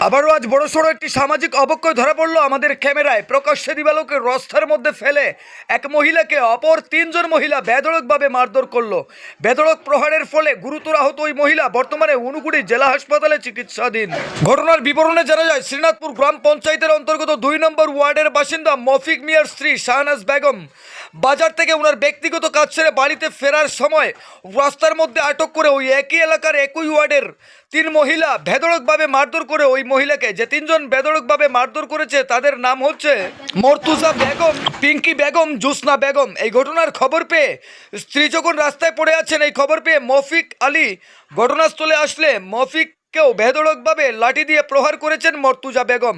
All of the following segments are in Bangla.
আবারও আজ বড়সড় একটি সামাজিক অবক্ষয় ধরা পড়লো আমাদের ক্যামেরায়। প্রকাশ্যে দিবালোকে রাস্তার মধ্যে ফেলে এক মহিলাকে অপর তিনজন মহিলা বেধড়কভাবে মারধর করলো। বেধড়ক প্রহারের ফলে গুরুতর আহত ওই মহিলা বর্তমানে ঊনকোটি জেলা হাসপাতালে চিকিৎসাধীন। ঘটনার বিবরণে জানা যায়, শ্রীনাথপুর গ্রাম পঞ্চায়েতের অন্তর্গত 2 নম্বর ওয়ার্ডের বাসিন্দা মফিক মিয়ার স্ত্রী শাহনাজ বেগম বাজার থেকে ওনার ব্যক্তিগত কাজ ছেড়ে বাড়িতে ফেরার সময় রাস্তার মধ্যে আটক করে ওই একই এলাকার একই ওয়ার্ডের 3 মহিলা বেধড়কভাবে মারধর করে ওই মহিলাকে, যে 3 জন বেধড়কভাবে মারধর করেছে তাদের নাম হচ্ছে মর্তুজা বেগম, পিঙ্কি বেগম, জোসনা বেগম। এই ঘটনার খবর পেয়ে স্ত্রী যখন রাস্তায় পড়ে আছেন, এই খবর পেয়ে মফিক আলী ঘটনাস্থলে আসলে মফিককেও বেধড়কভাবে লাঠি দিয়ে প্রহার করেছেন মর্তুজা বেগম।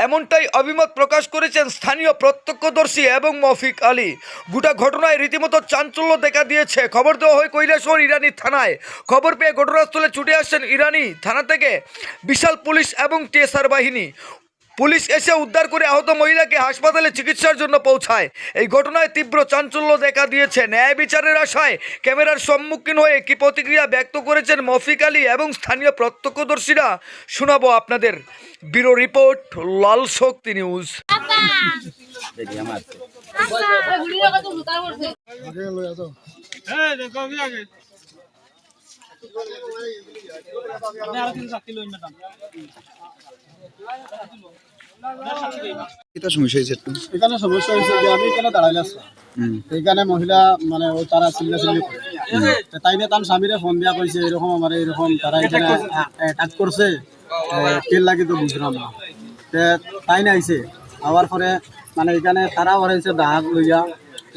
এমনটাই অভিমত প্রকাশ করেছেন স্থানীয় প্রত্যক্ষদর্শী এবং মফিক আলী। গোটা ঘটনায় রীতিমতো চাঞ্চল্য দেখা দিয়েছে। খবর দেওয়া হয় কৈলাসহর ইরানি থানায়। খবর পেয়ে ঘটনাস্থলে ছুটে আসছেন ইরানি থানা থেকে বিশাল পুলিশ এবং টিএসআর বাহিনী। পুলিশ এসে উদ্ধার করে আহত মহিলাকে হাসপাতালে চিকিৎসার জন্য পৌঁছায়। এই ঘটনায় তীব্র চাঞ্চল্য দেখা দিয়েছে। ন্যায় বিচারের আশায় ক্যামেরার সম্মুখীন হয়ে কি প্রতিক্রিয়া ব্যক্ত করেছেন মফিক আলী এবং স্থানীয় প্রত্যক্ষদর্শীরা শোনাবো আপনাদের। ব্যুরো রিপোর্ট, লাল শক্তি নিউজ। এখানে সমস্যা হয়েছে যে আমি এখানে দাঁড়াইলে আসলাম, এইখানে মহিলা মানে ও তারা চিল্লা চিল্লি করে তাই নিয়ে তার স্বামীরে ফোন দিয়া কইছে এরকম আমার এরকম তারা এখানে অ্যাটাক করছে, তেল লাগি তো বুঝলাম না। তাই না আইছে আবার পরে মানে এখানে তারা হরাইছে দাগ লইয়া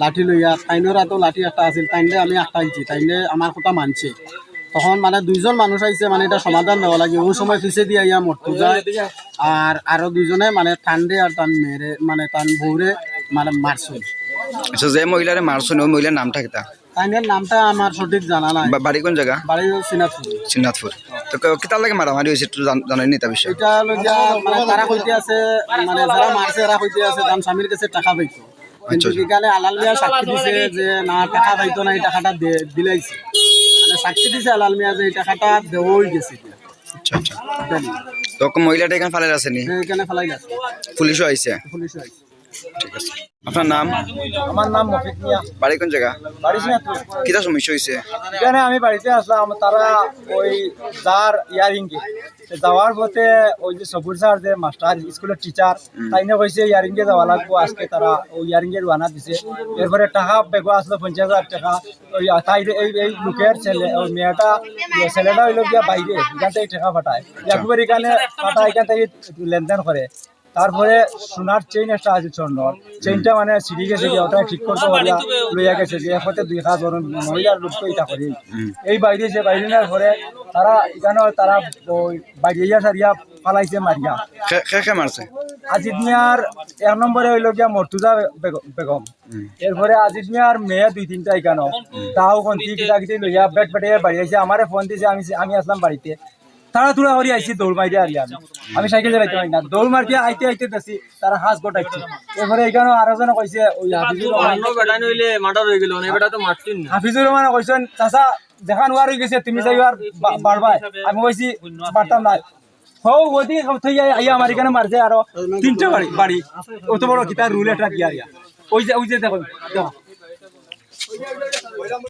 লাঠি লইয়া, তাইনেরা তো লাঠি একটা আছিল, তাইনে আমি একটা আইছি, তাইনে আমার কথা মানছে। তখন মানে 2 জন মানুষ আইছে, মানে এটা সমাধান দেওয়া লাগে। ওই সময় পিছিয়ে দিয়ে ইয়া মর্তুজা আর আরো 2 জনে মানে ঠান্ডে আর তার মেয়েরে মানে তার বউরে মানে মারছে। আচ্ছা, যে মহিলারে মারছেন ওই মহিলার নামটা কিতা? তাইনের নামটা আমার সঠিক জানা নাই। বাড়ি কোন জায়গা? বাড়ি শ্রীনাথপুর। শ্রীনাথপুর। তো কিতার লাগে মারামারি হয়েছে একটু জানেননি তা বিষয়? এটা হলো যে মানে তারা কইতে আছে, মানে যারা মারছে এরা কইতে আছে তার স্বামীর কাছে টাকা পাইতো, কিন্তু এখানে আলাল মিয়া সাক্ষী দিছে যে না টাকা পাইতো না, এই টাকাটা দিলাইছে। মানে সাক্ষী দিছে আলাল মিয়া যে এই টাকাটা দেওয়াই গেছে। আচ্ছা আচ্ছা, তো মহিলাটা এখানে ফালাই আসেনি? এখানে ফালাই আছে, পুলিশও আইছে? পুলিশও আইছে। ঠিক আছে, আপনার নাম? আমার নাম মফিক মিয়া। বাড়ি কোন জায়গা? বাড়ি শ্রীনাথপুর। কিতা সমস্যা হয়েছে? এখানে আমি বাড়িতে আসলাম, তারা ওই যার ইয়ারিং যাওয়ার পথে ওই যে সবুর স্যার যে মাস্টার স্কুলের টিচার তাই না কইছে ইয়ারিং এ যাওয়া লাগবো আজকে, তারা ওই ইয়ারিং এর বানা দিছে। এরপরে টাকা বেগো আসলো 50,000 টাকা। ওই তাই এই লোকের ছেলে ওই মেয়েটা ছেলেটা হইলো গিয়া বাইরে, এখান থেকে টাকা পাঠায়, একবার এখানে পাঠায়, এখান থেকে লেনদেন করে। তারপরে সোনার চেইন একটা আছে, স্বর্ণর চেইনটা মানে ছিঁড়ে গেছে গিয়ে, ওটা ঠিক করতে পারিয়া লইয়া গেছে যে এর 2 হাত মহিলার লোক তো এটা করি এই বাইরে যে বাইরে নেওয়ার পরে তারা এখানে তারা ওই বাইরে সারিয়া পালাইছে মারিয়া। কে মারছে? আজিদ মিয়ার 1 নম্বরে হইল গিয়া মর্তুজা বেগম। এরপরে আজিদ মিয়ার মেয়ে 2-3টা এখানে, তাও কন্তি কিতা কিতি লইয়া বেট বেটে বাড়ি আইছে। আমারে ফোন দিছে, আমি আসলাম বাড়িতে, তারা তুলা করি আইসি, দৌড় মারি আর আমি সাইকেল চালাইতে পারি না, দৌড় মারতে আইতে আইতে দেখছি তারা হাঁস গোটাইছে। এরপরে এখানে আরো জন কইছে ওই হাফিজুর রহমান কইছেন চাচা যেখান ওয়ার হয়ে গেছে তুমি যাই আর বাড়বাই। আমি কইছি পারতাম না, হো ওদি আইয়া আমার এখানে মারছে আরো 3টা বাড়ি অত বড় কিতা রুল এটা কি আর ওই যে দেখো।